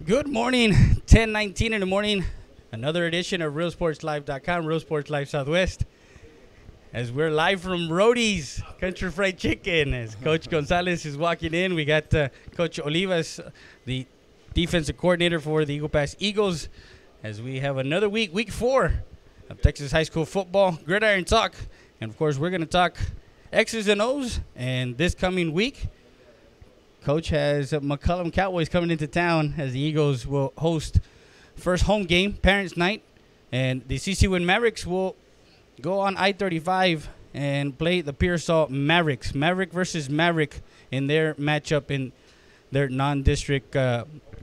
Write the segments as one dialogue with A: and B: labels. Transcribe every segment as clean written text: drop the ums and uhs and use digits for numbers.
A: Good morning, 10:19 in the morning. Another edition of RealSportsLive.com, Real Sports Live Southwest. As we're live from Rody's Country Fried Chicken. As Coach Gonzalez is walking in, we got Coach Olivas, the defensive coordinator for the Eagle Pass Eagles. As we have another week 4 of Texas high school football, Gridiron talk. And, of course, we're going to talk X's and O's. And this coming week, Coach has McCullum Cowboys coming into town as the Eagles will host first home game, Parents' Night. And the Winn Mavericks will go on I-35 and play the Pearsall Mavericks. Maverick versus Maverick in their matchup in their non-district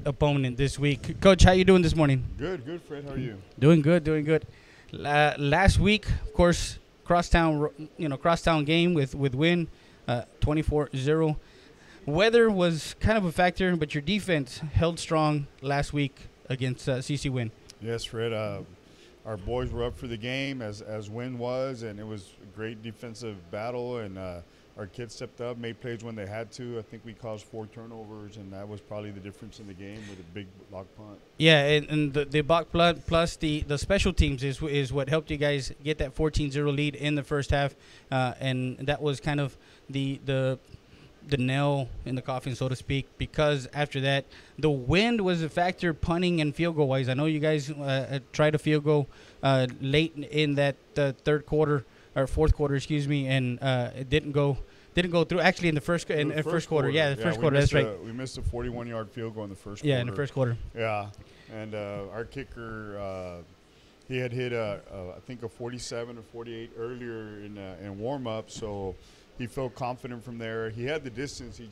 A: opponent this week. Coach, how you doing this morning?
B: Good, Fred. How are you?
A: Doing good. Last week, of course, crosstown game with Winn, 24-0. Weather was kind of a factor, but your defense held strong last week against Winn.
B: Yes, Fred. Our boys were up for the game as Winn was, and it was a great defensive battle, and our kids stepped up, made plays when they had to. I think we caused 4 turnovers, and that was probably the difference in the game with a big block punt.
A: Yeah, and the block punt plus the special teams is what helped you guys get that 14-0 lead in the first half, and that was kind of the nail in the coffin, so to speak, because after that, the wind was a factor punting and field goal wise. I know you guys tried a field goal late in that third quarter or fourth quarter, and it didn't go through. Actually, in the first quarter. Yeah, the first quarter. That's right.
B: We missed a 41-yard field goal in the first quarter.
A: Yeah, in the first quarter.
B: Yeah, and our kicker, he had hit I think a 47 or 48 earlier in warm up, so he felt confident from there. He had the distance. He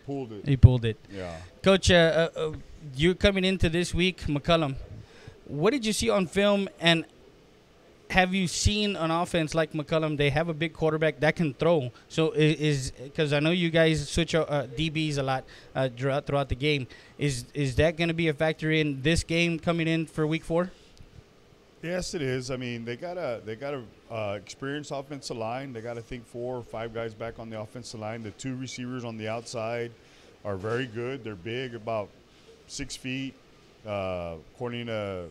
B: pulled it.
A: He pulled it.
B: Yeah.
A: Coach, you coming into this week, McCullum, what did you see on film, and have you seen an offense like McCullum? They have a big quarterback that can throw. So because I know you guys switch out DBs a lot throughout the game. Is that going to be a factor in this game coming in for week 4?
B: Yes, it is. I mean, they got a experienced offensive line. They got, I think, 4 or 5 guys back on the offensive line. The 2 receivers on the outside are very good. They're big, about 6 feet. According to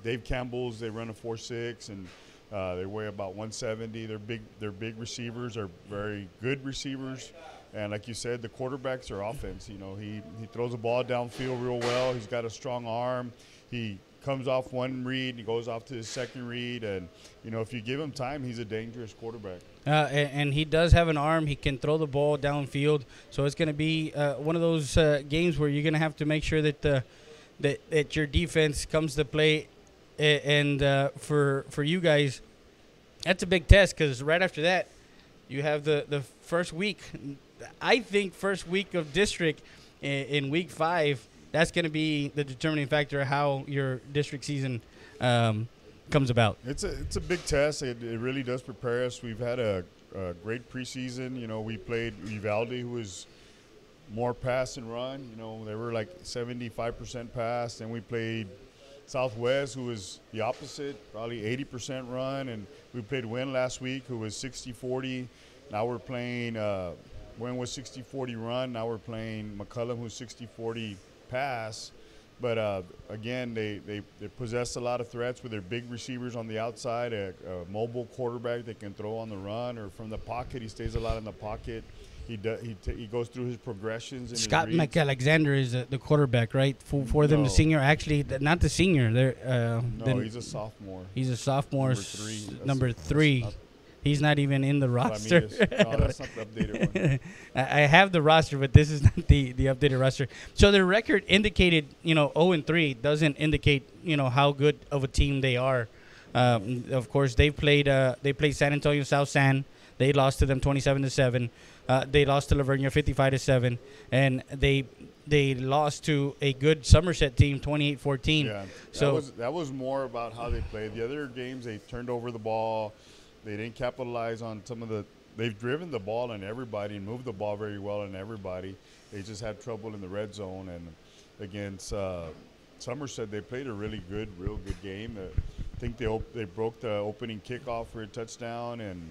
B: Dave Campbell's, they run a 4.6, and they weigh about 170. They're big receivers. They're very good receivers. And like you said, the quarterbacks are offense. You know, he throws the ball downfield real well. He's got a strong arm. He comes off one read, he goes off to his second read, and if you give him time, he's a dangerous quarterback.
A: And he does have an arm. He can throw the ball downfield, so it's going to be one of those games where you're going to have to make sure that that your defense comes to play. And for you guys, that's a big test, because right after that, you have the first week. I think first week of district in week 5. That's going to be the determining factor of how your district season comes about.
B: It's a big test. It really does prepare us. We've had a great preseason. We played Uvalde, who was more pass and run. They were like 75% pass. And we played Southwest, who was the opposite, probably 80% run. And we played Winn last week, who was 60-40. Now we're playing Winn was 60-40 run. Now we're playing McCullum, who's 60-40 pass, but again, they possess a lot of threats with their big receivers on the outside, a mobile quarterback that can throw on the run or from the pocket. He stays a lot in the pocket. He goes through his progressions. And
A: Scott McAlexander is the quarterback, right? For them, the senior. Actually, not the senior.
B: He's a sophomore.
A: He's a sophomore. Number 3. He's not even in the roster.
B: No, that's not the updated one.
A: I have the roster, but this is not the updated roster. So their record indicated, 0-3 doesn't indicate, how good of a team they are. Of course, they played San Antonio South San. They lost to them 27-7. They lost to Lavernia 55-7, and they lost to a good Somerset team 28-14.
B: Yeah,
A: so
B: that was more about how they played. The other games, they turned over the ball. They didn't capitalize on some of the – they've driven the ball on everybody and moved the ball very well on everybody. They just had trouble in the red zone. And against Somerset, they played a really good, real good game. I think they broke the opening kickoff for a touchdown, and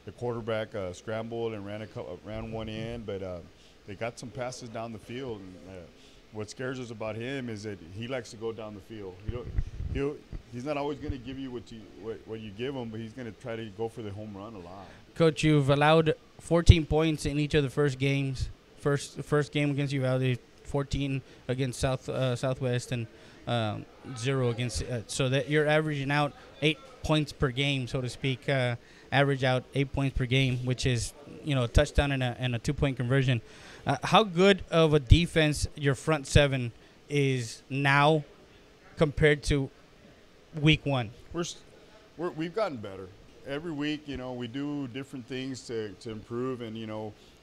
B: the quarterback scrambled and ran one in. But they got some passes down the field. And what scares us about him is that he likes to go down the field. He's not always going to give you what you give him, but he's going to try to go for the home run a lot.
A: Coach, you've allowed 14 points in each of the first games. First game against Uvalde, 14 against Southwest, and 0 against. So that you're averaging out 8 points per game, so to speak. Average out 8 points per game, which is a touchdown and a 2-point conversion. How good of a defense your front seven is now compared to week one?
B: We've gotten better every week. We do different things to improve, and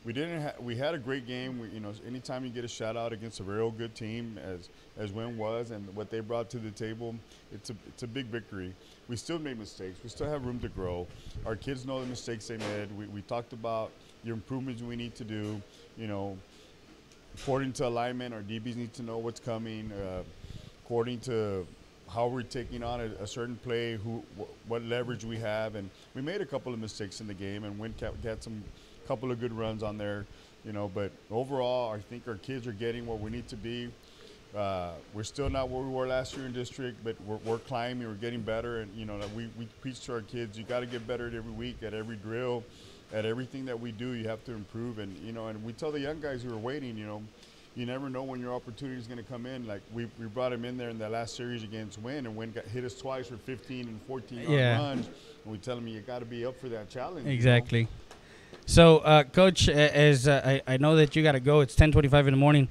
B: we had a great game. Anytime you get a shout out against a real good team as Winn was, and what they brought to the table, it's a big victory. We still make mistakes. We still have room to grow. Our kids know the mistakes they made. We talked about the improvements we need to do. According to alignment, our DBs need to know what's coming. According to how we're taking on a certain play, what leverage we have, and we made a couple of mistakes in the game, and Winn got some couple of good runs on there, But overall, I think our kids are getting where we need to be. We're still not where we were last year in district, but we're climbing. We're getting better, and we preach to our kids, you got to get better at every week, at every drill, at everything that we do. You have to improve, and and we tell the young guys who are waiting, you never know when your opportunity is going to come in. Like we brought him in there in the last series against Winn, and Winn hit us twice for 15 and 14 yard runs, and we tell him you got to be up for that challenge.
A: Exactly. So, Coach, as I know that you got to go, it's 10:25 in the morning.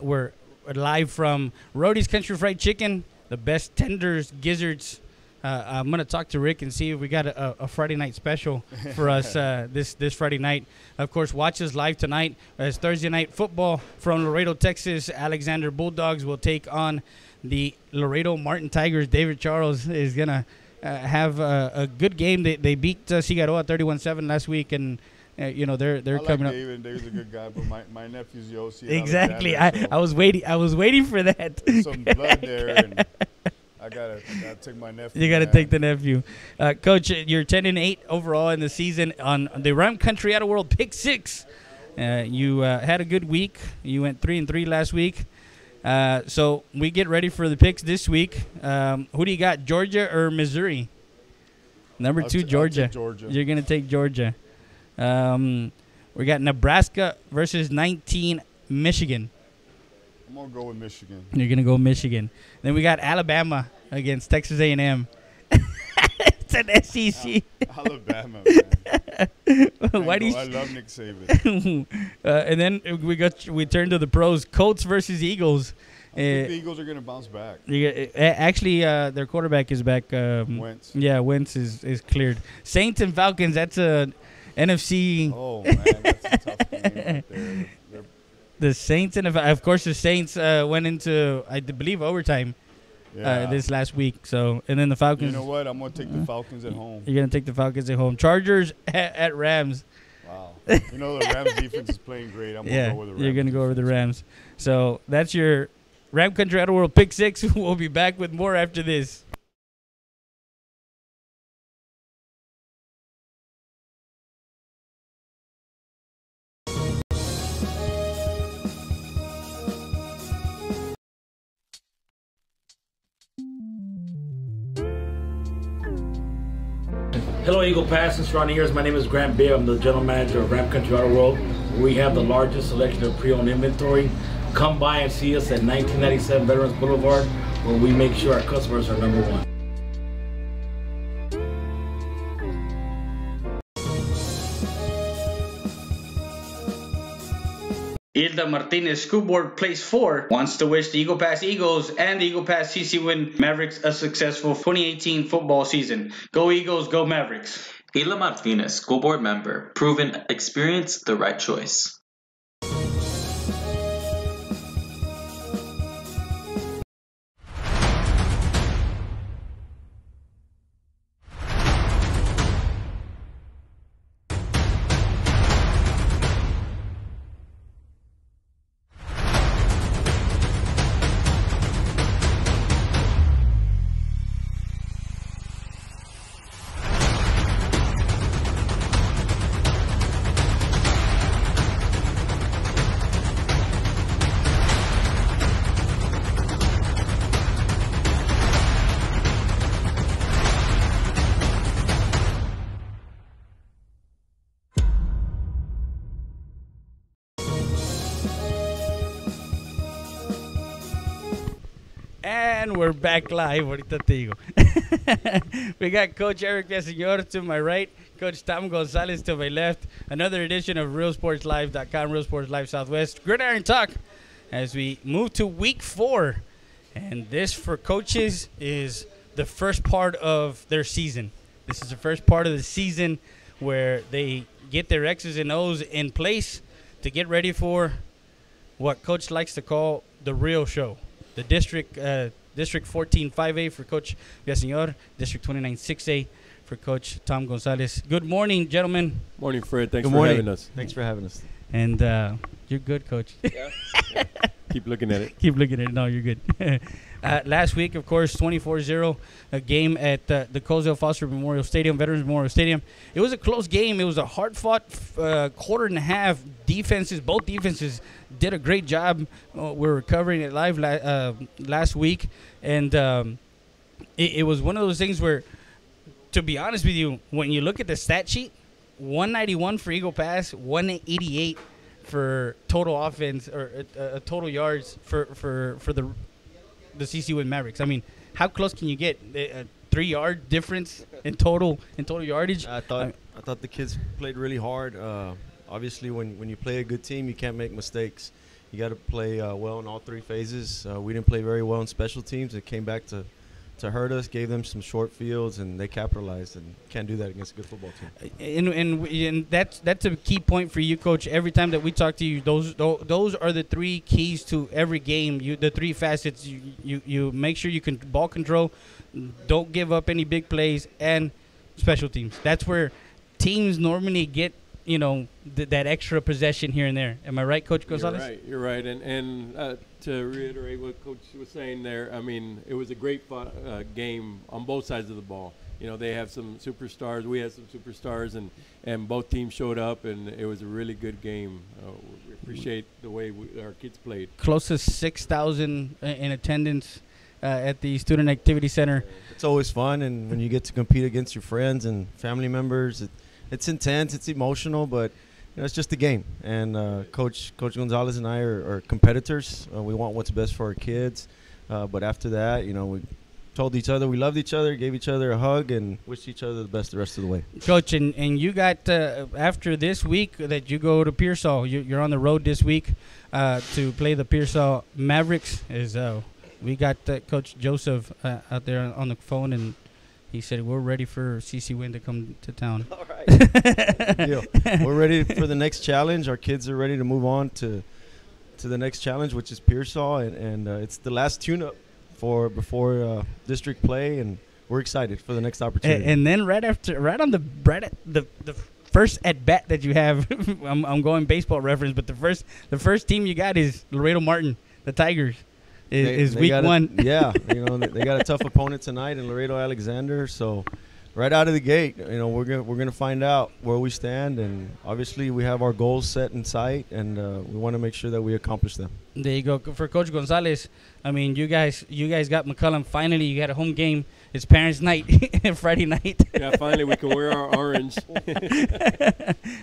A: We're live from Rody's Country Fried Chicken, the best tenders, gizzards. I'm going to talk to Rick and see if we got a Friday night special for us this Friday night. Of course, watch us live tonight as Thursday night football from Laredo, Texas. Alexander Bulldogs will take on the Laredo Martin Tigers. David Charles is going to have a good game. They beat Figueroa 31-7 last week, and they're coming up.
B: David's a good guy, but my nephew's Yossi.
A: Exactly. I was waiting for that.
B: There's some blood there, and I gotta take my nephew.
A: You gotta take the nephew, Coach. You're 10-8 overall in the season on the Ram Country Out of World Pick 6. You had a good week. You went 3-3 last week. So we get ready for the picks this week. Who do you got, Georgia or Missouri? Number 2, Georgia.
B: I'll take Georgia.
A: You're gonna take Georgia. We got Nebraska versus 19 Michigan.
B: I'm going to go with Michigan.
A: You're going to go Michigan. Then we got Alabama against Texas A&M. It's an SEC.
B: Alabama, man.
A: Why do you?
B: I love Nick Saban.
A: And then we turn to the pros. Colts versus Eagles.
B: I think the Eagles are going to bounce back.
A: Actually, their quarterback is back.
B: Wentz.
A: Yeah, Wentz is cleared. Saints and Falcons, that's a NFC.
B: Oh, man, that's a tough game right there.
A: The Saints, and of course, the Saints went into, I believe, overtime this last week. So, and then the Falcons.
B: You know what? I'm going to take the Falcons at home.
A: You're going to take the Falcons at home. Chargers at Rams.
B: Wow. The Rams defense is playing great. I'm going to go with the Rams.
A: You're going to go over the Rams. So, that's your Ram Country Out of World Pick 6. We'll be back with more after this.
C: Hello, Eagle Pass and surrounding areas. My name is Grant Beer. I'm the general manager of Ram Country Auto World. We have the largest selection of pre-owned inventory. Come by and see us at 1997 Veterans Boulevard, where we make sure our customers are number one.
A: Hilda Martinez, School Board Place 4, wants to wish the Eagle Pass Eagles and the Eagle Pass CC Winn Mavericks a successful 2018 football season. Go Eagles, go Mavericks.
D: Hilda Martinez, School Board member, proven experience, the right choice.
A: And we're back live. Ahorita te digo. We got Coach Eric Villasenor to my right, Coach Tom Gonzalez to my left. Another edition of RealSportsLive.com, Real Sports Live Southwest, Gridiron Talk, as we move to week 4. And this, for coaches, is the first part of their season. This is the first part of the season where they get their X's and O's in place to get ready for what Coach likes to call the real show. The District 14 5A for Coach Villasenor, District 29 6A for Coach Tom Gonzalez. Good morning, gentlemen.
E: Morning, Fred. Thanks for having us.
F: Thanks for having us.
A: And you're good, Coach.
E: Yeah. Keep looking at it.
A: Keep looking at it. No, you're good. Last week, of course, 24-0, a game at the Cozell Foster Memorial Stadium, Veterans Memorial Stadium. It was a close game. It was a hard-fought quarter and a half. Both defenses did a great job. We're recovering it live last week. And it was one of those things where, to be honest with you, when you look at the stat sheet, 191 for Eagle Pass, 188 for total offense or total yards for the CC Winn Mavericks. I mean, how close can you get? A 3-yard difference in total yardage.
F: I thought the kids played really hard. Obviously, when you play a good team, you can't make mistakes. You got to play well in all 3 phases. We didn't play very well in special teams. It came back to hurt us, gave them some short fields, and they capitalized, and can't do that against a good football team.
A: And that's a key point for you, Coach. Every time that we talk to you, those are the 3 keys to every game. The 3 facets. You make sure you can ball control, don't give up any big plays, and special teams. That's where teams normally get that extra possession here and there. Am I right, Coach Gonzalez?
E: You're right. And to reiterate what Coach was saying there, I mean, it was a great game on both sides of the ball. They have some superstars. We had some superstars, and both teams showed up, and it was a really good game. We appreciate the way our kids played. Close
A: to 6,000 in attendance at the Student Activity Center.
F: It's always fun, and when you get to compete against your friends and family members, it's intense, it's emotional, but it's just a game. And Coach Gonzalez and I are competitors. We want what's best for our kids. But after that, we told each other we loved each other, gave each other a hug, and wished each other the best the rest of the way.
A: Coach, and you got, after this week that you go to Pearsall, you're on the road this week to play the Pearsall Mavericks. We got Coach Joseph out there on the phone, and he said, we're ready for CC Winn to come to town.
F: All right. We're ready for the next challenge. Our kids are ready to move on to the next challenge, which is Pearsall. And it's the last tune-up before district play, and we're excited for the next opportunity.
A: And then right at the first at-bat that you have, I'm going baseball reference, but the first team you got is Laredo Martin, the Tigers. Is week 1.
F: Yeah, they got a tough opponent tonight in Laredo Alexander. So right out of the gate, we're gonna find out where we stand, and obviously we have our goals set in sight, and we want to make sure that we accomplish them.
A: There you go. For Coach Gonzalez, I mean, you guys got McCullum. Finally, you got a home game. It's Parents' Night, Friday night.
E: Yeah, finally we can wear our orange.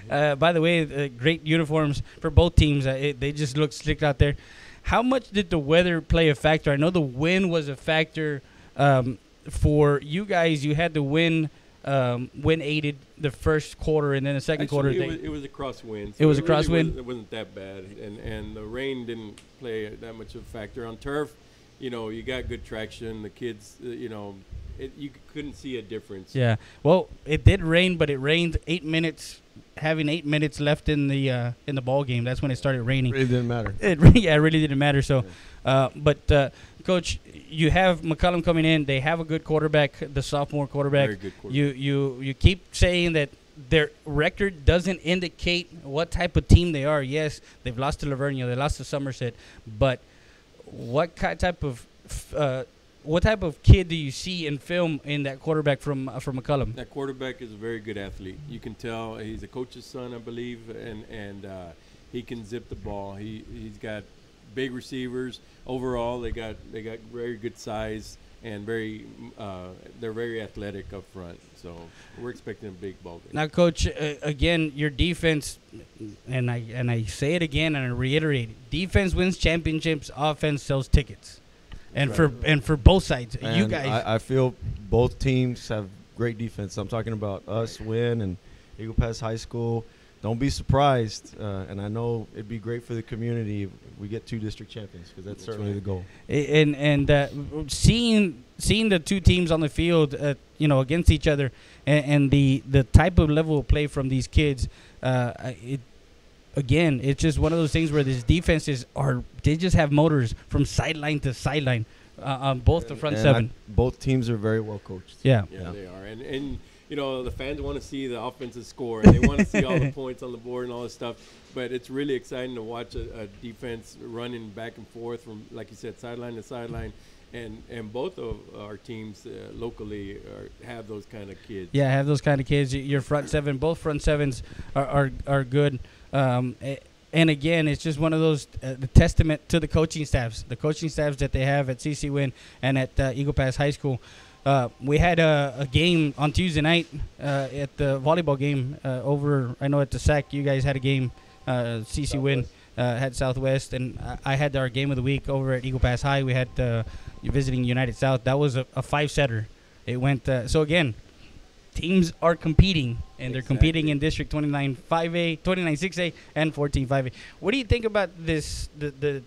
A: By the way, great uniforms for both teams. They just look slick out there. How much did the weather play a factor? I know the wind was a factor for you guys. You had the wind aided the first quarter, and then the second quarter.
E: It was a crosswind.
A: So it was a crosswind?
E: It wasn't that bad, and the rain didn't play that much of a factor. On turf, you got good traction. The kids, you couldn't see a difference.
A: Yeah. Well, it did rain, but it rained 8 minutes. Having 8 minutes left in the ball game, that's when it started raining.
F: It really didn't matter.
A: It really didn't matter. So, but Coach, you have McCullum coming in. They have a good quarterback, the sophomore quarterback.
E: Very good quarterback.
A: You keep saying that their record doesn't indicate what type of team they are. Yes, they've lost to Lavernia, they lost to Somerset, but what type of kid do you see in film in that quarterback from McCullum?
E: That quarterback is a very good athlete. You can tell he's a coach's son, I believe, and he can zip the ball. He's got big receivers. Overall, they got very good size, and they're very athletic up front. So we're expecting a big ball game.
A: Now, Coach, again, your defense, and I say it again and I reiterate it: defense wins championships, offense sells tickets. and for both sides.
F: And
A: you guys,
F: I feel both teams have great defense. I'm talking about us, Winn, and Eagle Pass High School. Don't be surprised, and I know it'd be great for the community if we get 2 district champions, because that's certainly the goal.
A: And seeing the two teams on the field, against each other, and the type of level of play from these kids, it's just one of those things where these defenses they just have motors from sideline to sideline on both the front seven.
F: Both teams are very well coached.
E: Yeah, they are, and the fans want to see the offensive score, and they want to see all the points on the board and all this stuff. But it's really exciting to watch a defense running back and forth from, like you said, sideline to sideline. And both of our teams locally have those kind of kids. Yeah,
A: have those kind of kids. Your front seven, both front sevens are good. And again, it's just one of those the testament to the coaching staffs that they have at CC Winn and at Eagle Pass High School. We had a game on Tuesday night at the volleyball game over. I know at the SAC you guys had a game. CC Winn had Southwest, and I had our game of the week over at Eagle Pass High. We had visiting United South. That was a 5-setter. It went so again. Teams are competing, and they're competing in District 29 5A, 29 6A, and 14 5A. What do you think about this? The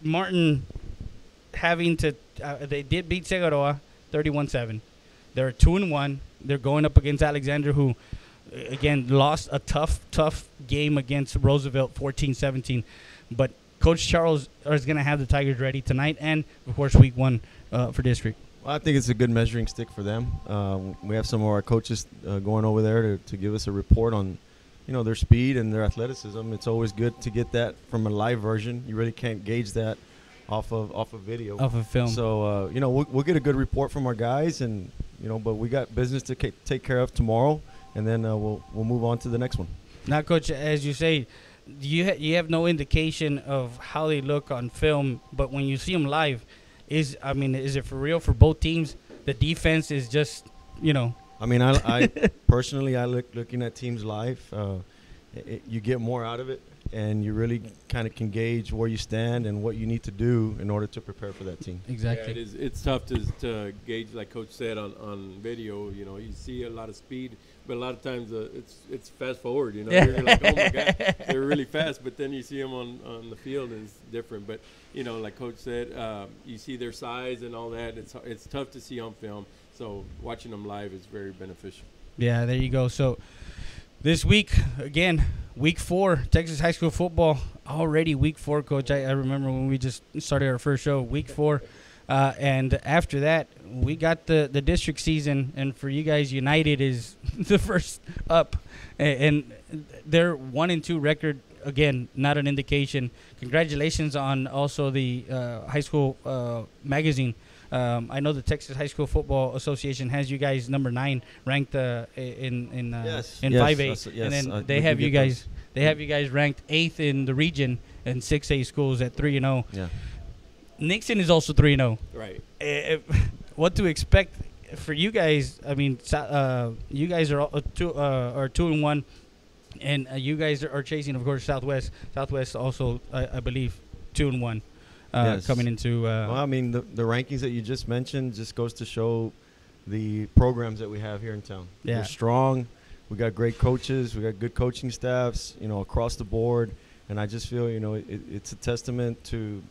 A: Martin having to they did beat Seguroa 31-7. They're 2-1. They're going up against Alexander, who again lost a tough game against Roosevelt 14-17. But Coach Charles is going to have the Tigers ready tonight, and of course week 1 for district.
F: Well, I think it's a good measuring stick for them. We have some of our coaches going over there to give us a report on, their speed and their athleticism. It's always good to get that from a live version. You really can't gauge that off of video,
A: off of film.
F: So we'll get a good report from our guys, and but we got business to take care of tomorrow, and then we'll move on to the next one.
A: Now, Coach, as you say, you have no indication of how they look on film, but when you see them live. Is it for real for both teams? The defense is just,
F: I personally, looking at teams live, you get more out of it, and you really kind of can gauge where you stand and what you need to do in order to prepare for that team.
A: Exactly.
E: Yeah, it's tough to gauge, like Coach said, on video. You see a lot of speed, but a lot of times it's fast forward. You're like, oh my God, they're really fast. But then you see them on the field, and it's different. But like Coach said, you see their size and all that. It's tough to see on film. So watching them live is very beneficial.
A: Yeah, there you go. So this week, again, week 4, Texas high school football. Already week 4, Coach. I remember when we just started our first show, week 4. And after that, we got the district season. And for you guys, United is the first up. And their 1-2 record, again, not an indication. Congratulations on also the high school magazine. I know the Texas High School Football Association has you guys number 9 ranked in 5A, and then they have you guys. They have you guys ranked 8th in the region and 6A schools at 3-0.
F: Yeah.
A: Nixon is also 3-0.
E: Right.
A: What to expect for you guys? I mean, you guys are 2-1, and you guys are chasing, of course, Southwest. Southwest also, I believe, 2-1. Coming into
F: the rankings that you just mentioned just goes to show the programs that we have here in town.
A: Yeah.
F: We're strong. We got great coaches. We got good coaching staffs, across the board. And I just feel, it's a testament to,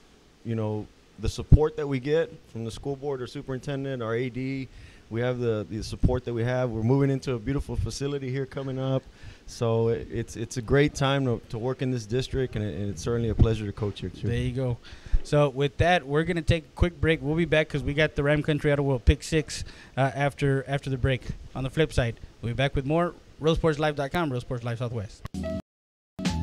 F: the support that we get from the school board or superintendent, our AD. We have the support that we have. We're moving into a beautiful facility here coming up. So it's a great time to work in this district, and it's certainly a pleasure to coach here too.
A: There you go. So with that, we're going to take a quick break. We'll be back because we got the Ram Country Auto World Pick 6 after the break. On the flip side, we'll be back with more. RealSportsLive.com, Real Sports Live Southwest.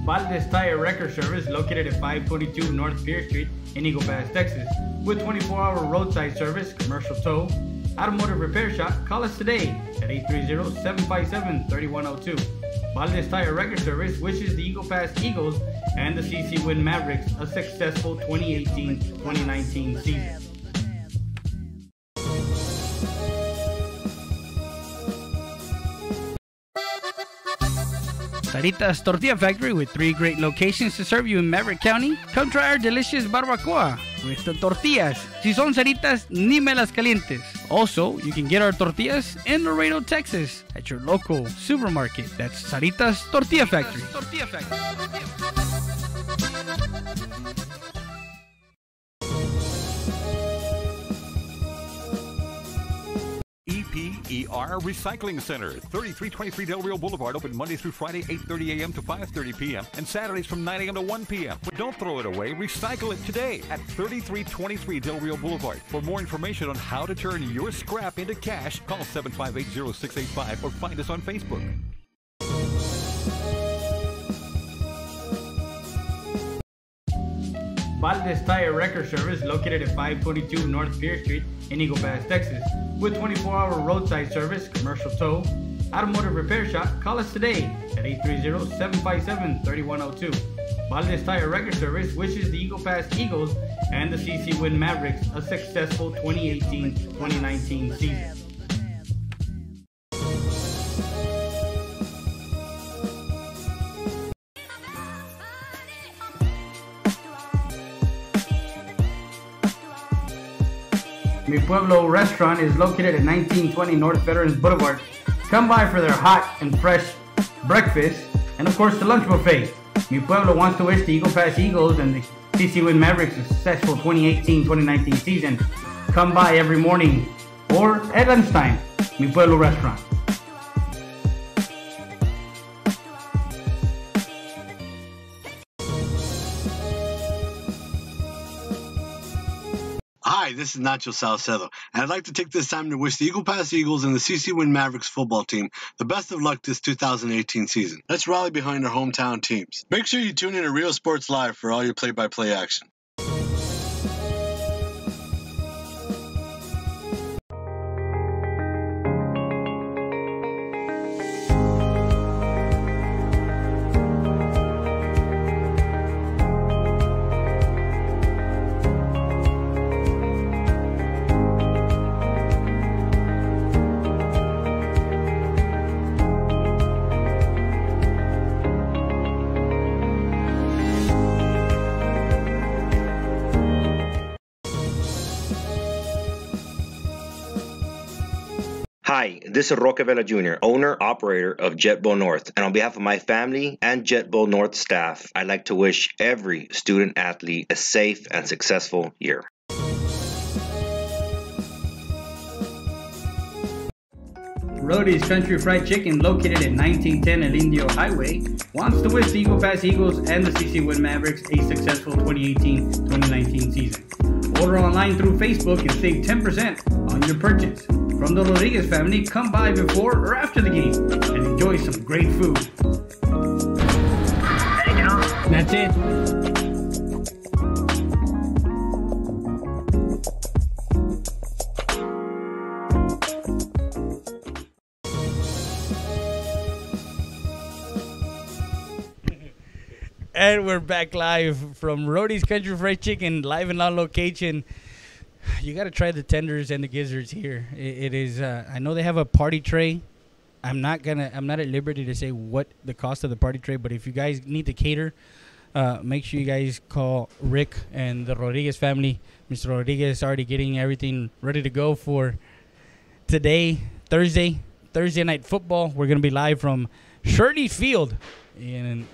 A: Valdez Tire Record Service, located at 522 North Pierce Street in Eagle Pass, Texas. With 24-hour roadside service, commercial tow, automotive repair shop, call us today at 830-757-3102. Valdez Tire Record Service wishes the Eagle Pass Eagles and the CC Winn Mavericks a successful 2018-2019 season. Sarita's Tortilla Factory, with 3 great locations to serve you in Maverick County. Come try our delicious barbacoa. with the tortillas. Si son ceritas, ni me las calientes. Also, you can get our tortillas in Laredo, Texas at your local supermarket. That's Saritas Tortilla Factory.
G: EPHS Recycling Center, 3323 Del Rio Boulevard, open Monday through Friday, 8:30 a.m. to 5:30 p.m. and Saturdays from 9 a.m. to 1 p.m. But don't throw it away, recycle it today at 3323 Del Rio Boulevard. For more information on how to turn your scrap into cash, call 758-0685 or find us on Facebook.
A: Valdez Tire Record Service, located at 522 North Pierce Street in Eagle Pass, Texas. With 24-hour roadside service, commercial tow, automotive repair shop, call us today at 830-757-3102. Valdez Tire Record Service wishes the Eagle Pass Eagles and the CC Winn Mavericks a successful 2018-2019 season. Mi Pueblo restaurant is located at 1920 North Veterans Boulevard. Come by for their hot and fresh breakfast and of course the lunch buffet. Mi Pueblo wants to wish the Eagle Pass Eagles and the CC Winn Mavericks a successful 2018-2019 season. Come by every morning or at lunchtime. Mi Pueblo restaurant.
H: Hi, this is Nacho Salcedo, and I'd like to take this time to wish the Eagle Pass Eagles and the CC Winn Mavericks football team the best of luck this 2018 season. Let's rally behind our hometown teams. Make sure you tune in to Real Sports Live for all your play-by-play action.
I: Hi, this is Roque Vela Jr., owner, operator of JetBow North, and on behalf of my family and JetBow North staff, I'd like to wish every student athlete a safe and successful year.
A: Rody's Country Fried Chicken, located at 1910 El Indio Highway, wants to wish the Eagle Pass Eagles and the CC Winn Mavericks a successful 2018-2019 season. Order online through Facebook and save 10% on your purchase. From the Rodriguez family, come by before or after the game and enjoy some great food. That's it. And we're back live from Rody's Country Fried Chicken, live and on location. You got to try the tenders and the gizzards here. It is. I know they have a party tray. I'm not at liberty to say what the cost of the party tray, but if you guys need to cater, make sure you guys call Rick and the Rodriguez family. Mr. Rodriguez is already getting everything ready to go for today, Thursday night football. We're gonna be live from Shirley Field, and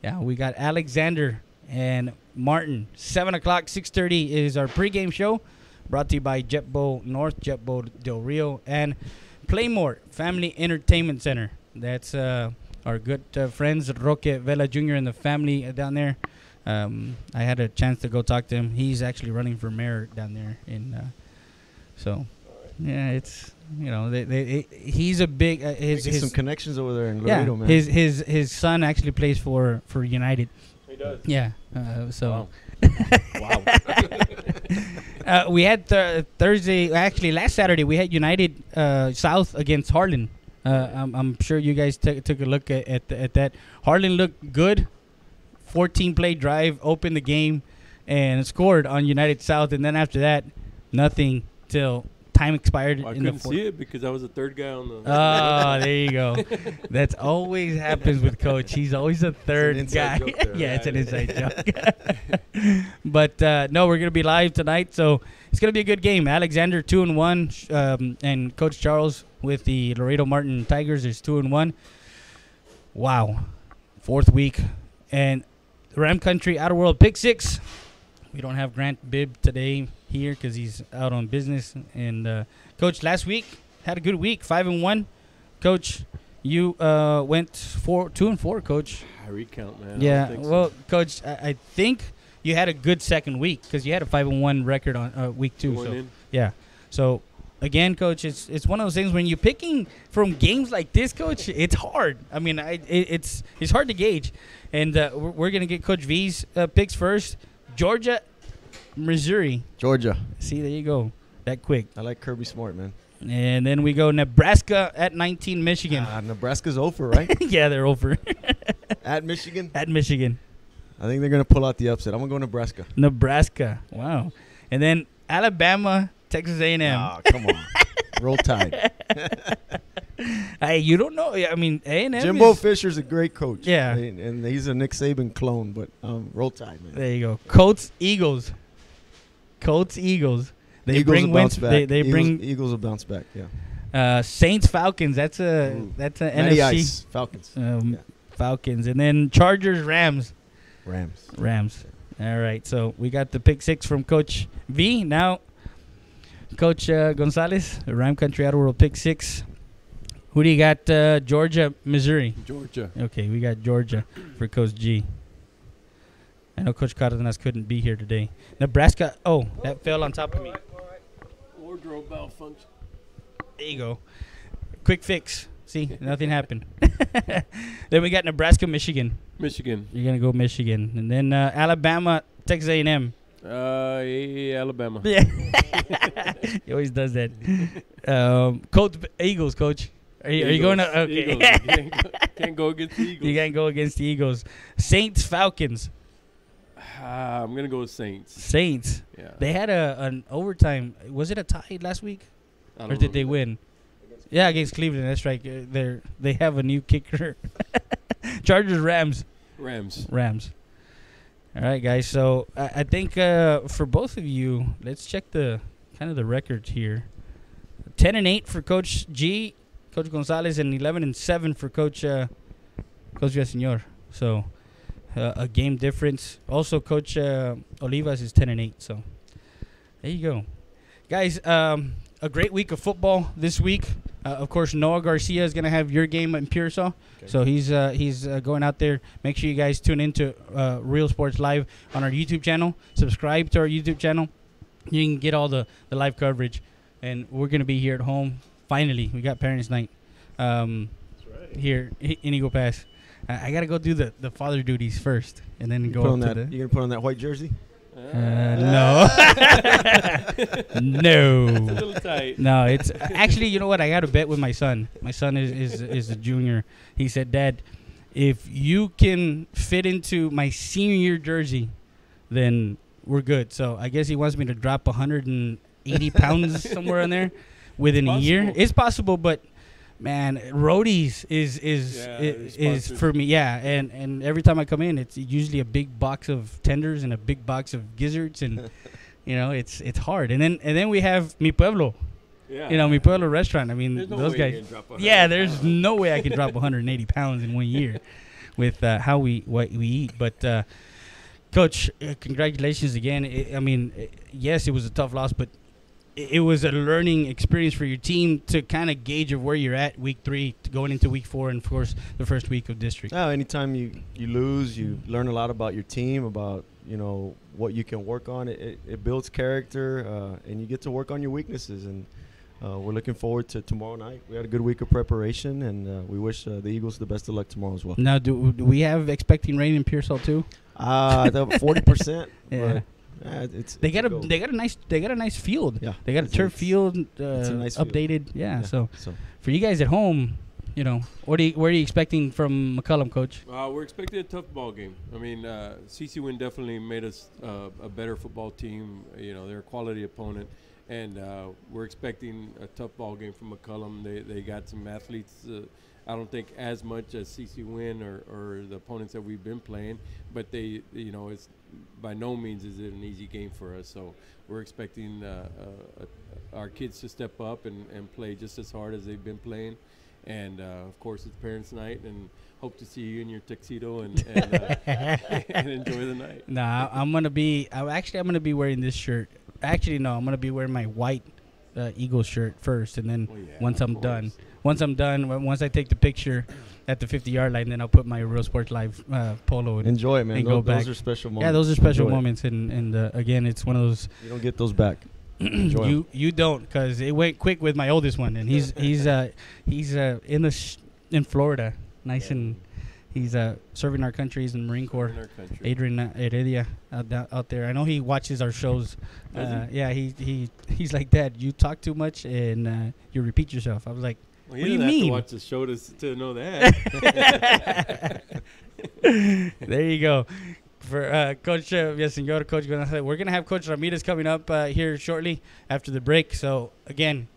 A: yeah, we got Alexander and Martin. 7 o'clock, 6:30 is our pregame show, brought to you by JetBow North, JetBow Del Rio, and Playmore Family Entertainment Center. That's our good friends, Roque Vela Jr. and the family down there. I had a chance to go talk to him. He's actually running for mayor down there. So, yeah, it's, you know, he's a big... his
F: some connections over there in Laredo, man.
A: His son actually plays for United.
E: He does?
A: Yeah.
E: Wow. Wow.
A: We had Thursday, actually last Saturday, we had United South against Harlan. I'm sure you guys took a look at that. Harlan looked good. 14-play drive, opened the game, and scored on United South. And then after that, nothing till time expired.
E: I
A: in the
E: couldn't see it because I was the third guy on the.
A: Oh, there you go. That's always happens with Coach. He's always a third guy. Yeah, it's an inside joke. But no, we're gonna be live tonight, so it's gonna be a good game. Alexander 2-1, and Coach Charles with the Laredo Martin Tigers is 2-1. Wow, 4th week, and Ram Country Outer World Pick 6. We don't have Grant Bibb today here because he's out on business. And Coach, last week had a good week, 5-1. Coach, you went 2-4. Coach,
E: I recount, man.
A: yeah. Well, Coach, I think you had a good second week because you had a 5-1 record on week 2. So yeah. So again, Coach, it's one of those things when you're picking from games like this, Coach. It's hard. I mean, it's hard to gauge. And we're gonna get Coach V's picks first. Georgia, Missouri.
F: Georgia.
A: See, there you go. That quick.
F: I like Kirby Smart, man.
A: And then we go Nebraska at 19, Michigan.
F: Nebraska's over, right?
A: Yeah, they're over.
F: At Michigan?
A: At Michigan.
F: I think they're going to pull out the upset. I'm going to go Nebraska.
A: Nebraska. Wow. And then Alabama, Texas A&M.
F: Oh, come on. Roll Tide.
A: Hey, you don't know. I mean, A&M
F: Jimbo Fisher's a great coach.
A: Yeah.
F: And he's a Nick Saban clone, but Roll Tide, man.
A: There you go. Colts, Eagles. They
F: Eagles
A: bring
F: will
A: wins.
F: bounce back.
A: Bring
F: Eagles will bounce back, yeah.
A: Saints, Falcons. That's a NFC.
F: Ice. Falcons.
A: Falcons. And then Chargers, Rams.
F: Rams.
A: All right. So we got the pick 6 from Coach V. Now, Coach Gonzalez, Ram Country Outer World pick 6. Who do you got? Georgia, Missouri.
E: Georgia.
A: Okay, we got Georgia for Coach G. I know Coach Cardenas couldn't be here today. Nebraska. Oh, that fell on top of me.
E: Wardrobe malfunction.
A: There you go. Quick fix. See, nothing happened. Then we got Nebraska, Michigan.
E: Michigan.
A: You're going to go Michigan. And then Alabama, Texas A&M.
E: Alabama.
A: Yeah. He always does that. Colts, Eagles, Coach. Are you going to? Okay.
E: Eagles. Can't go against the Eagles.
A: You can't go against the Eagles. Saints, Falcons.
E: I'm going to go with Saints.
A: Saints.
E: Yeah.
A: They had an overtime. Was it a tie last week? Or did they win? Yeah, against Cleveland. That's right. They have a new kicker. Chargers, Rams. Rams. All right, guys. So I think for both of you, let's check the records here. 10-8 for Coach G, Coach Gonzalez, and 11-7 for Coach Villasenor. So a game difference. Also, Coach Olivas is 10-8. So there you go, guys. A great week of football this week. Of course, Noah Garcia is going to have your game in Pearsall. Okay. So he's going out there. Make sure you guys tune into Real Sports Live on our YouTube channel. Subscribe to our YouTube channel. You can get all the live coverage. And we're going to be here at home. Finally, we got Parents' Night here in Eagle Pass. I got to go do the father duties first and then go up to the...
F: You going to put on that white jersey?
A: No. No.
E: It's a little tight.
A: No, it's actually, you know what? I got a bet with my son. My son is a junior. He said, Dad, if you can fit into my senior year jersey, then we're good. So I guess he wants me to drop 180 pounds somewhere in there within a year. It's possible, but man, roadies is for me. Yeah, and every time I come in, it's usually a big box of tenders and a big box of gizzards, and you know it's hard. And then we have Mi Pueblo. Yeah. You know, Mi Pueblo restaurant. I mean, those guys. Yeah, there's no way I can drop 180 pounds in 1 year with how we eat. But Coach, congratulations again. Yes, it was a tough loss, but it was a learning experience for your team to kind of gauge of where you're at week 3 going into week 4 and of course the first week of district.
F: Anytime you lose, you learn a lot about your team, about what you can work on. It builds character, and you get to work on your weaknesses. And we're looking forward to tomorrow night. We had a good week of preparation, and we wish the Eagles the best of luck tomorrow as well.
A: Now, do we have expecting rain in Pearsall too?
F: 40%.
A: Yeah. They got a nice field.
F: Yeah,
A: they got a turf field,
F: it's a nice
A: updated.
F: Field.
A: Yeah. So for you guys at home, where are you expecting from McCullum, Coach?
E: We're expecting a tough ball game. I mean, CC Winn definitely made us a better football team. They're a quality opponent, and we're expecting a tough ball game from McCullum. They got some athletes. I don't think as much as CC Winn or the opponents that we've been playing, but they, you know, it's by no means is it an easy game for us. So we're expecting our kids to step up and play just as hard as they've been playing. And of course, it's Parents' Night, and hope to see you in your tuxedo and and enjoy the night.
A: Nah, I'm gonna be wearing this shirt. Actually, no, I'm gonna be wearing my white Eagles shirt first, and then once I'm done, once I take the picture at the 50-yard line, then I'll put my Real Sports Live polo. And
F: enjoy it, man.
A: And go back.
F: Those are special moments.
A: Yeah, those are special moments, and again, it's one of those.
F: You don't get those back.
A: You don't, because it went quick with my oldest one, and he's in Florida, nice and he's serving our country. He's in the Marine Corps. Adrian Heredia out there. I know he watches our shows. Yeah, he's like, Dad, you talk too much and you repeat yourself. I was like,
E: well,
A: what do you
E: have
A: mean?
E: To watch the show to know that.
A: There you go. For Coach Villasenor, Coach Gonzalez, we're gonna have Coach Ramirez coming up here shortly after the break. So again,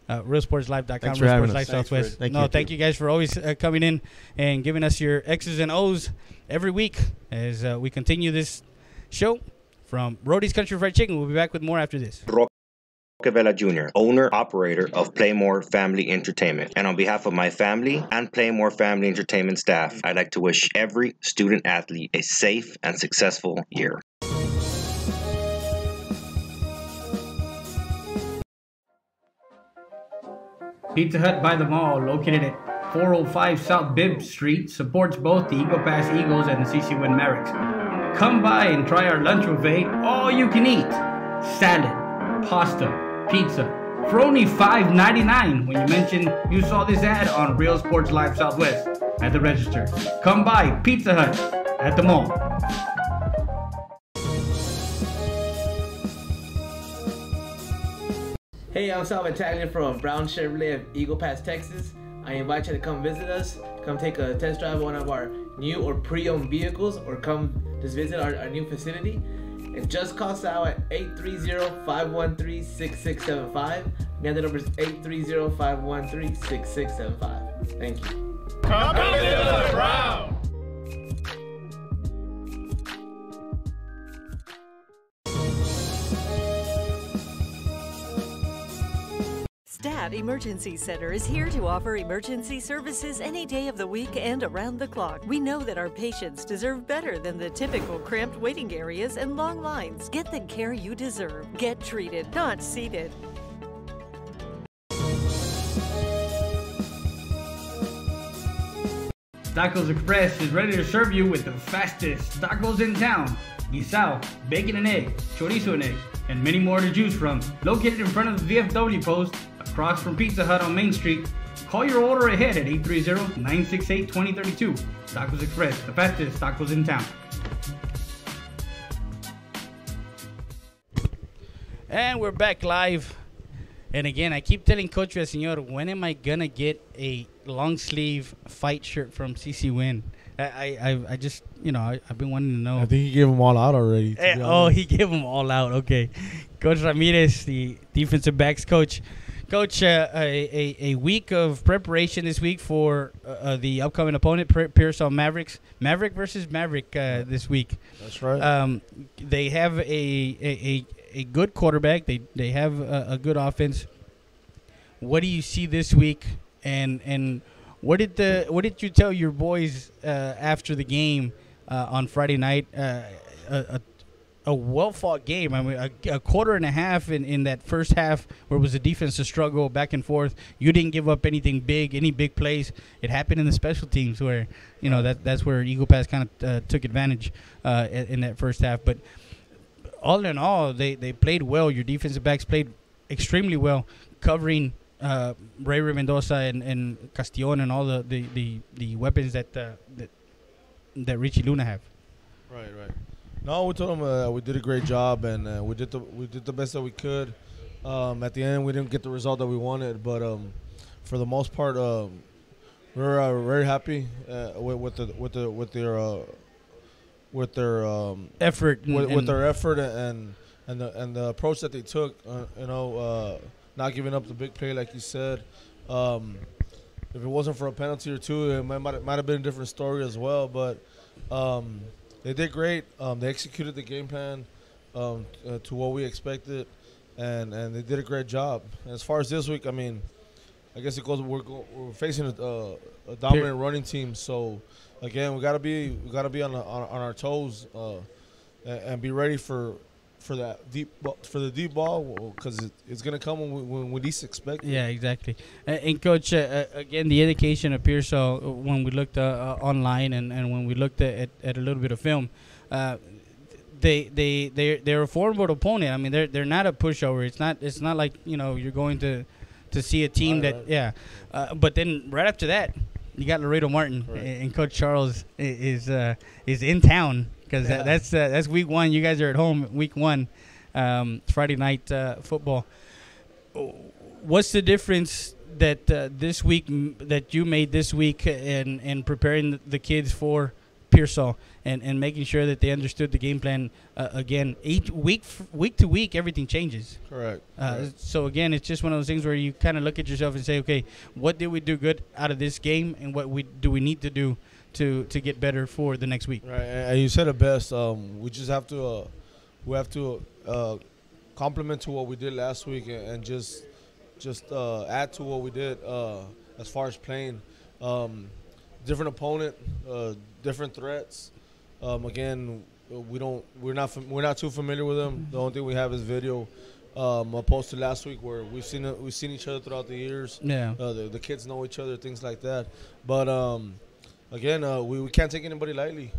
A: RealSportsLive.com,
F: Thanks for having us.
A: Live Southwest.
F: Thank
A: you guys for always coming in and giving us your X's and O's every week as we continue this show from Rody's Country Fried Chicken. We'll be back with more after this.
I: Vela Jr., owner, operator of Playmore Family Entertainment. And on behalf of my family and Playmore Family Entertainment staff, I'd like to wish every student athlete a safe and successful year.
A: Pizza Hut by the Mall, located at 405 South Bibb Street, supports both the Eagle Pass Eagles and the CC Winn Mavericks. Come by and try our lunch buffet, all you can eat. Salad, pasta, pizza, for only $5.99 when you mention you saw this ad on Real Sports Live Southwest at the register. Come by Pizza Hut at the mall.
J: Hey, I'm Sal Battalion from Brown Chevrolet of Eagle Pass, Texas. I invite you to come visit us, come take a test drive of one of our new or pre-owned vehicles, or come just visit our new facility. And just call Sal at 830-513-6675. Again, the number is 830-513-6675. Thank you.
K: Come visit us, Brown!
L: STAT Emergency Center is here to offer emergency services any day of the week and around the clock. We know that our patients deserve better than the typical cramped waiting areas and long lines. Get the care you deserve. Get treated, not seated.
A: Tacos Express is ready to serve you with the fastest tacos in town. Guisao, bacon and egg, chorizo and egg, and many more to choose from. Located in front of the VFW post, across from Pizza Hut on Main Street. Call your order ahead at 830-968-2032. Tacos Express, the fastest tacos in town. And we're back live. And again, I keep telling Coach Villasenor, when am I going to get a long sleeve fight shirt from CC Winn? I just, you know, I've been wanting to know.
M: I think he gave them all out already.
A: He gave them all out. Okay. Coach Ramirez, the defensive backs coach. Coach, a week of preparation this week for the upcoming opponent, Pearsall Mavericks. Maverick versus Maverick this week.
M: That's right.
A: They have a good quarterback. They have a good offense. What do you see this week? And what did you tell your boys after the game on Friday night? A well-fought game. I mean, a quarter and a half in that first half where it was a defensive struggle back and forth. You didn't give up anything big, any big plays. It happened in the special teams where, you know, that's where Eagle Pass kind of took advantage in that first half. But all in all, they played well. Your defensive backs played extremely well, covering Ray Mendoza and Castillon and all the weapons that Richie Luna have.
M: Right. No, we told them we did a great job, and we did the best that we could. At the end, we didn't get the result that we wanted, but for the most part, we're very happy with their effort,
A: with
M: their effort, and the approach that they took. Not giving up the big play like you said. If it wasn't for a penalty or two, it might have been a different story as well. But they did great. They executed the game plan to what we expected, and they did a great job. As far as this week, I mean, I guess it goes. We're facing a dominant running team, so again, we gotta be on our toes and be ready for the deep ball, because it's gonna come when we least expect it.
A: Yeah, exactly. And Coach, again, the indication appears when we looked online and when we looked at a little bit of film, they're a formidable opponent. I mean, they're not a pushover. It's not like you're going to see a team but then right after that, you got Laredo Martin, right. And Coach Charles is in town. Because that's week one. You guys are at home week one, Friday night football. What's the difference that this week that you made this week in preparing the kids for Pearsall and making sure that they understood the game plan? Again, each week to week, everything changes.
M: Correct.
A: So again, it's just one of those things where you kind of look at yourself and say, okay, what did we do good out of this game, and what do we need to do to get better for the next week?
M: Right, and you said it best. We just have to complement to what we did last week and just add to what we did as far as playing. Different opponent, different threats. Again, we're not too familiar with them. The only thing we have is video. Opposed to last week, where we've seen each other throughout the years.
A: Yeah,
M: the kids know each other, things like that. But again, we can't take anybody lightly.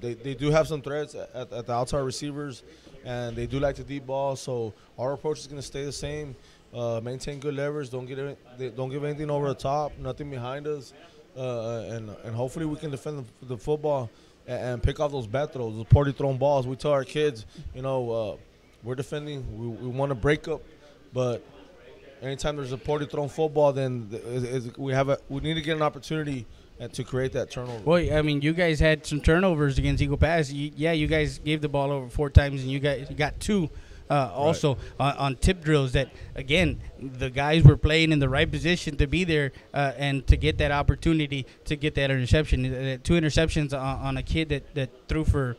M: They do have some threats at the outside receivers, and they do like the deep ball. So our approach is going to stay the same. Maintain good leverage. Don't give anything over the top. Nothing behind us, and hopefully we can defend the football and pick off those bad throws, those poorly thrown balls. We tell our kids, we're defending. We want to break up, but anytime there's a poorly thrown football, then we need to get an opportunity to create that turnover.
A: Well, I mean, you guys had some turnovers against Eagle Pass. You guys gave the ball over 4 times, and you got 2 also right. on tip drills that, again, the guys were playing in the right position to be there and to get that opportunity to get that interception. 2 interceptions on a kid that threw for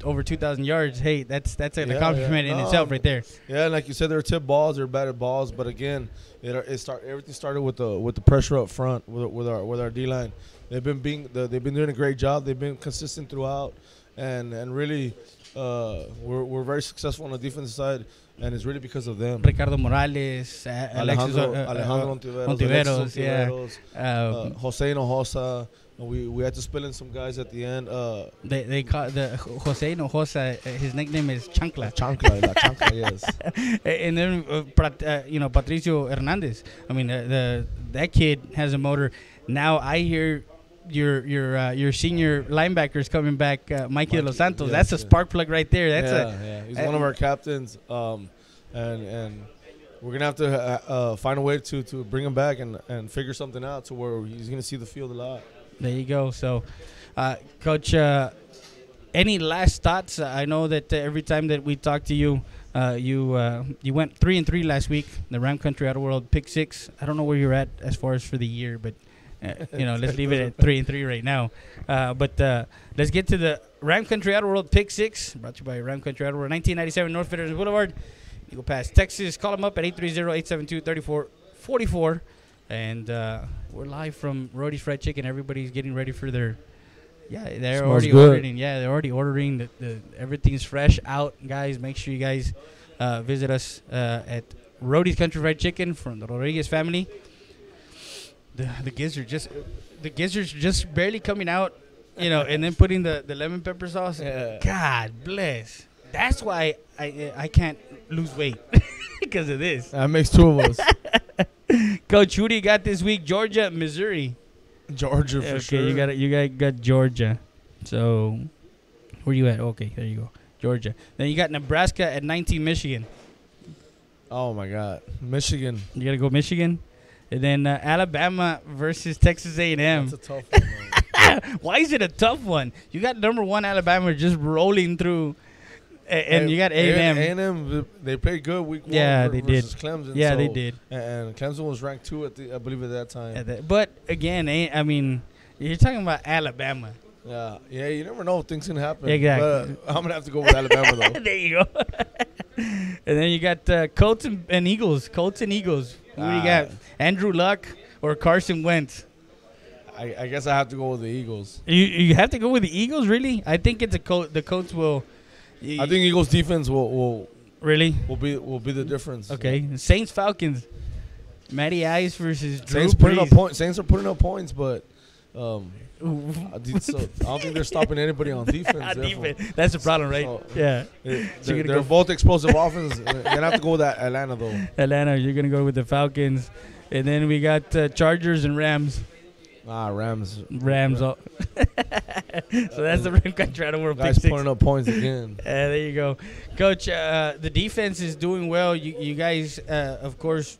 A: over 2,000 yards. Hey, that's an accomplishment in itself right there.
M: Yeah, like you said, they're tip balls, they're batted balls, but again, everything started with the pressure up front with our D line. They've been doing a great job. They've been consistent throughout, and really we're very successful on the defensive side, and it's really because of them.
A: Ricardo Morales,
M: Alejandro Ontiveros, Jose Hinojosa. We had to spill in some guys at the end.
A: They call the Jose Hinojosa. His nickname is Chancla.
M: Chancla, yes.
A: And then Patricio Hernandez. I mean, that kid has a motor. Now I hear your senior linebackers coming back, Mikey de los Santos. That's a spark plug right there.
M: He's one of our captains, and we're gonna have to find a way to bring him back and figure something out to where he's gonna see the field a lot.
A: There you go. So, Coach, any last thoughts? I know that every time that we talk to you, you went 3-3 last week. The Ram Country Auto World pick 6. I don't know where you're at as far as for the year, but let's leave it at 3-3 right now. But let's get to the Ram Country Auto World pick 6, brought to you by Ram Country Auto World, 1997 North Veterans Boulevard, Eagle Pass, Texas. Call them up at 830-872-3444. And we're live from Rody's Fried Chicken. Everybody's getting ready for their they're already ordering. Yeah, they're already ordering. Everything's fresh out, guys. Make sure you guys visit us at Rody's Country Fried Chicken from the Rodriguez family. The gizzards just barely coming out, and then putting the lemon pepper sauce. Yeah. God bless. That's why I can't lose weight because of this.
M: That makes 2 of us.
A: Coach, who do you got this week? Georgia, Missouri.
M: Georgia for sure.
A: Okay, you got Georgia. So, where you at? Okay, there you go. Georgia. Then you got Nebraska at 19, Michigan.
M: Oh, my God. Michigan.
A: You got to go Michigan? And then Alabama versus Texas A&M.
M: That's a tough one, man.
A: Why is it a tough one? You got number 1 Alabama just rolling through And you got A&M.
M: A&M, they played good week 1
A: Yeah, they did.
M: versus Clemson.
A: Yeah,
M: so,
A: they did.
M: And Clemson was ranked 2 I believe at that time.
A: But again, I mean, you're talking about Alabama.
M: Yeah, you never know. Things can happen.
A: Exactly.
M: But I'm going to have to go with Alabama, though.
A: There you go. And then you got Colts and Eagles. Colts and Eagles. Who do you got? Andrew Luck or Carson Wentz?
M: I guess I have to go with the Eagles.
A: You have to go with the Eagles, really? I think it's the Colts will.
M: I think Eagles defense will
A: really
M: will be the difference.
A: Okay, yeah. Saints Falcons. Matty Ice versus Drew
M: Saints
A: Brees.
M: putting up points. Saints are putting up points, but so I don't think they're stopping anybody on defense.
A: That's the problem, right?
M: So
A: yeah.
M: They're both explosive offense. You're going to have to go with that Atlanta, though.
A: Atlanta, you're going to go with the Falcons. And then we got Chargers and Rams.
M: Rams.
A: So that's the Rim Contrato World
M: Guys putting up points again.
A: There you go. Coach, the defense is doing well. You guys, of course,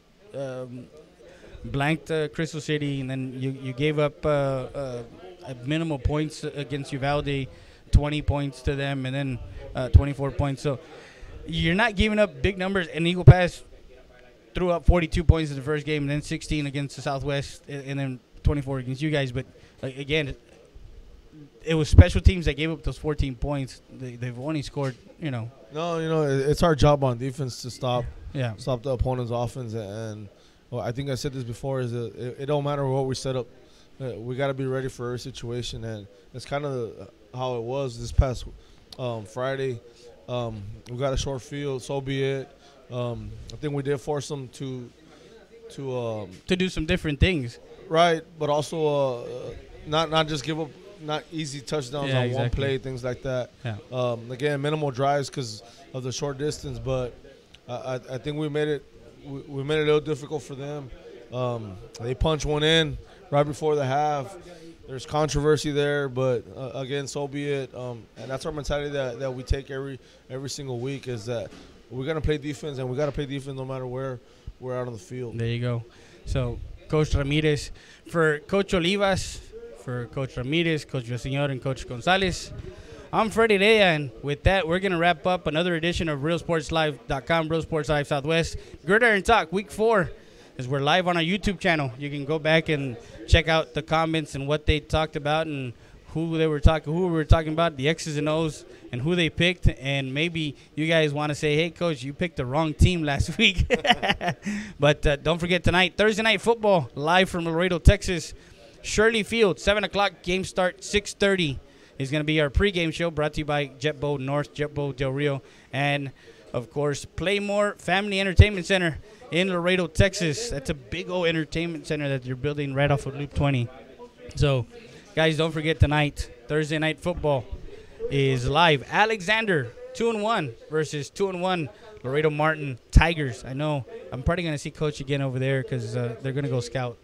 A: blanked Crystal City, and then you gave up minimal points against Uvalde, 20 points to them, and then 24 points. So you're not giving up big numbers. And Eagle Pass threw up 42 points in the first game, and then 16 against the Southwest, and then 24 against you guys. But again, it was special teams that gave up those 14 points. They've only scored, No,
M: it's our job on defense to stop the opponent's offense. And I think I said this before, is that it don't matter what we set up. We got to be ready for every situation, and it's kind of how it was this past Friday. We got a short field, so be it. I think we did force them to
A: do some different things.
M: Right, but also not just give up not easy touchdowns on one play, things like that.
A: Yeah.
M: Again, minimal drives because of the short distance, but I think we made it a little difficult for them. They punched one in right before the half. There's controversy there, but again, so be it. And that's our mentality that we take every single week, is that we're gonna play defense, and we gotta play defense no matter where we're out on the field.
A: There you go. So Coach Ramirez, for Coach Olivas, for Coach Ramirez, Coach Villasenor, and Coach Gonzalez, I'm Freddie Rea, and with that, we're going to wrap up another edition of RealSportsLive.com, Real Sports Live Southwest. Gridiron Talk, Week 4, as we're live on our YouTube channel. You can go back and check out the comments and what they talked about and who we were talking about, the X's and O's, and who they picked. And maybe you guys want to say, hey, Coach, you picked the wrong team last week. But don't forget tonight, Thursday Night Football, live from Laredo, Texas. Shirley Field, 7 o'clock, game start, 6:30 is going to be our pregame show, brought to you by JetBoat North, JetBoat Del Rio, and, of course, Playmore Family Entertainment Center in Laredo, Texas. That's a big old entertainment center that you're building right off of Loop 20. So, guys, don't forget tonight, Thursday Night Football is live. Alexander, 2-1 versus 2-1 Laredo Martin Tigers. I know I'm probably going to see Coach again over there because they're going to go scout.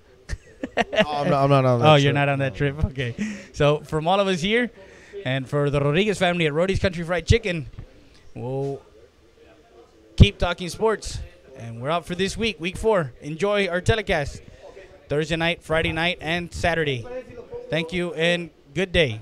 M: I'm not on that
A: Oh,
M: trip.
A: you're not on that trip? Okay. So, from all of us here and for the Rodriguez family at Roddy's Country Fried Chicken, we'll keep talking sports. And we're out for this week, Week 4. Enjoy our telecast Thursday night, Friday night, and Saturday. Thank you, and good day.